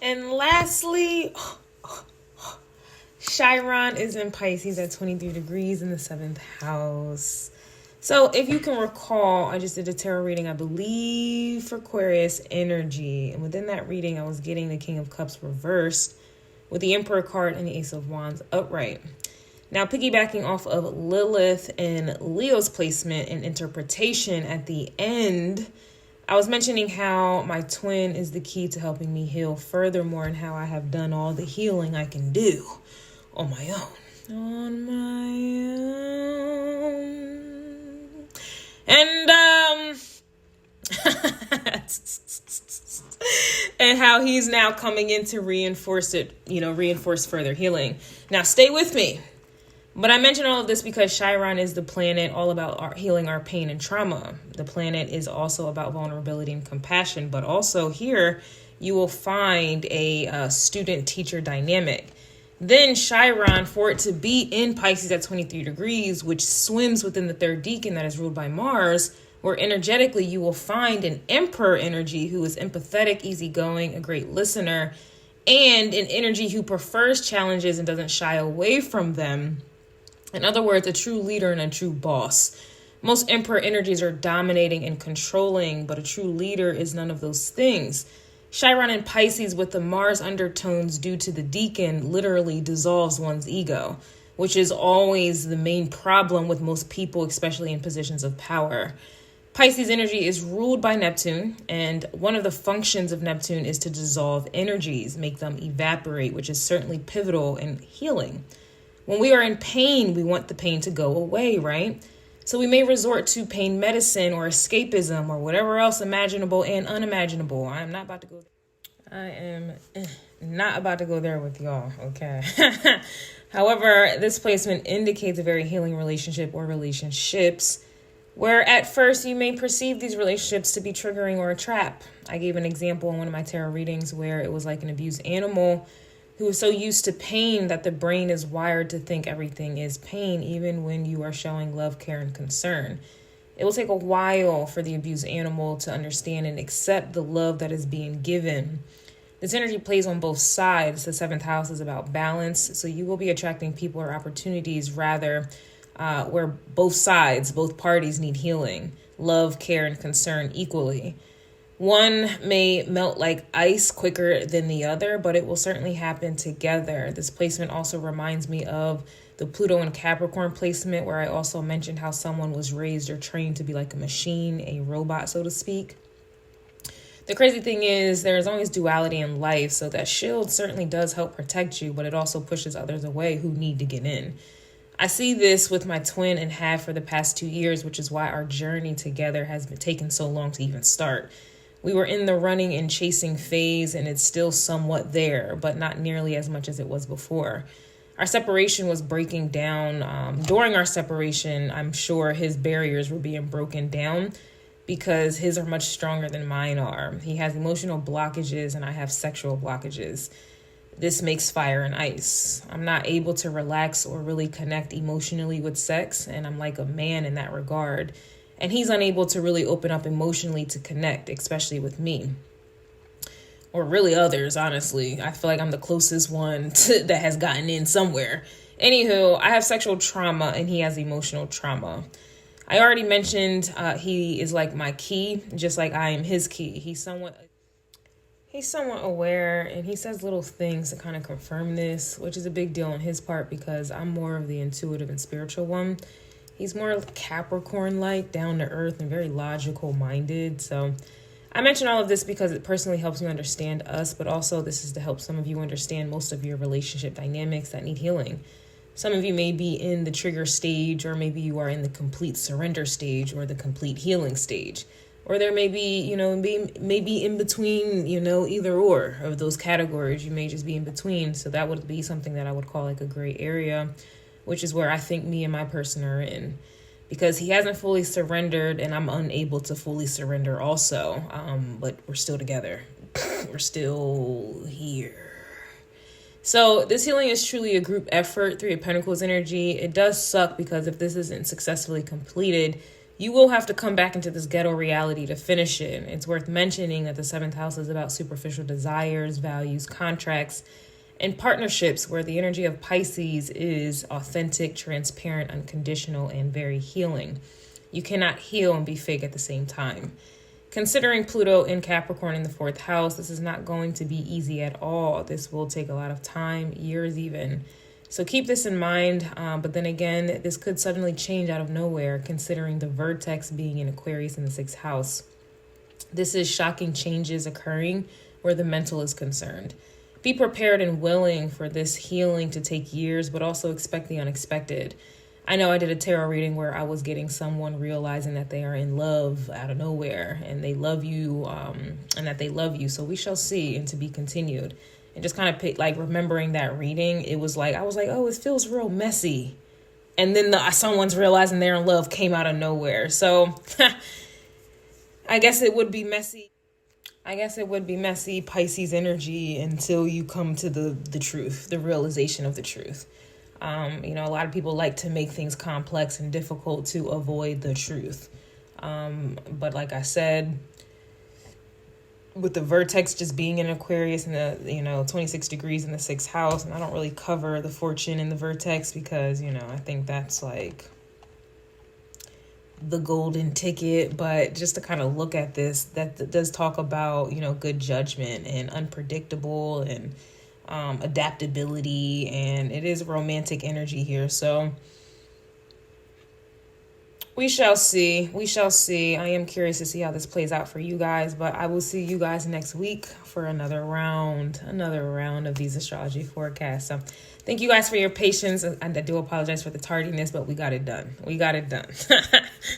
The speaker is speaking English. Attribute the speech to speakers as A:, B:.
A: And lastly, Chiron is in Pisces at 23 degrees in the 7th house. So if you can recall, I just did a tarot reading, I believe, for Aquarius energy. And within that reading, I was getting the King of Cups reversed with the Emperor card and the Ace of Wands upright. Now, piggybacking off of Lilith and Leo's placement and interpretation at the end, I was mentioning how my twin is the key to helping me heal furthermore, and how I have done all the healing I can do on my own. On my own. And, and how he's now coming in to reinforce further healing. Now, stay with me. But I mention all of this because Chiron is the planet all about healing our pain and trauma. The planet is also about vulnerability and compassion. But also here, you will find a student-teacher dynamic. Then Chiron, for it to be in Pisces at 23 degrees, which swims within the third decan that is ruled by Mars, where energetically you will find an emperor energy who is empathetic, easygoing, a great listener, and an energy who prefers challenges and doesn't shy away from them. In other words, a true leader and a true boss. Most emperor energies are dominating and controlling, but a true leader is none of those things. Chiron in Pisces with the Mars undertones due to the decan literally dissolves one's ego, which is always the main problem with most people, especially in positions of power. Pisces energy is ruled by Neptune, and one of the functions of Neptune is to dissolve energies, make them evaporate, which is certainly pivotal in healing. When we are in pain, we want the pain to go away, right? So we may resort to pain medicine or escapism or whatever else imaginable and unimaginable. I am not about to go there with y'all, okay? However, this placement indicates a very healing relationship or relationships where at first you may perceive these relationships to be triggering or a trap. I gave an example in one of my tarot readings where it was like an abused animal who is so used to pain that the brain is wired to think everything is pain, even when you are showing love, care, and concern. It will take a while for the abused animal to understand and accept the love that is being given. This energy plays on both sides. The 7th house is about balance, so you will be attracting people or opportunities rather where both parties need healing, love, care, and concern equally. One may melt like ice quicker than the other, but it will certainly happen together. This placement also reminds me of the Pluto and Capricorn placement, where I also mentioned how someone was raised or trained to be like a machine, a robot, so to speak. The crazy thing is there is always duality in life, so that shield certainly does help protect you, but it also pushes others away who need to get in. I see this with my twin and have for the past 2 years, which is why our journey together has been taken so long to even start. We were in the running and chasing phase, and it's still somewhat there, but not nearly as much as it was before. Our separation was breaking down. During our separation, I'm sure his barriers were being broken down because his are much stronger than mine are. He has emotional blockages, and I have sexual blockages. This makes fire and ice. I'm not able to relax or really connect emotionally with sex, and I'm like a man in that regard. And he's unable to really open up emotionally to connect, especially with me. Or really others, honestly. I feel like I'm the closest one that has gotten in somewhere. Anywho, I have sexual trauma and he has emotional trauma. I already mentioned he is like my key, just like I am his key. He's somewhat aware, and he says little things to kind of confirm this, which is a big deal on his part because I'm more of the intuitive and spiritual one. He's more Capricorn-like, down to earth, and very logical-minded. So I mention all of this because it personally helps me understand us, but also this is to help some of you understand most of your relationship dynamics that need healing. Some of you may be in the trigger stage, or maybe you are in the complete surrender stage or the complete healing stage. Or there may be, maybe in between, either or of those categories. You may just be in between. So that would be something that I would call like a gray area, which is where I think me and my person are in, because he hasn't fully surrendered and I'm unable to fully surrender also. But we're still together. We're still here. So this healing is truly a group effort, 3 of Pentacles energy. It does suck because if this isn't successfully completed, you will have to come back into this ghetto reality to finish it. It's worth mentioning that the 7th house is about superficial desires, values, contracts, and partnerships, where the energy of Pisces is authentic, transparent, unconditional, and very healing. You cannot heal and be fake at the same time. Considering Pluto in Capricorn in the 4th house, this is not going to be easy at all. This will take a lot of time, years even. So keep this in mind. But then again, this could suddenly change out of nowhere, considering the vertex being in Aquarius in the 6th house. This is shocking changes occurring where the mental is concerned. Be prepared and willing for this healing to take years, but also expect the unexpected. I know I did a tarot reading where I was getting someone realizing that they are in love out of nowhere and they love you, and that they love you. So we shall see, and to be continued. And just kind of like remembering that reading, it was like, I was like, oh, it feels real messy. And then someone's realizing they're in love came out of nowhere. So I guess it would be messy. Pisces energy, until you come to the truth, the realization of the truth. A lot of people like to make things complex and difficult to avoid the truth. But like I said, with the vertex just being in Aquarius and the 26 degrees in the 6th house, and I don't really cover the fortune in the vertex because, I think that's like the golden ticket. But just to kind of look at this, that does talk about, good judgment and unpredictable and adaptability, and it is romantic energy here. So we shall see. I am curious to see how this plays out for you guys, but I will see you guys next week for another round of these astrology forecasts. So thank you guys for your patience. I do apologize for the tardiness, but we got it done.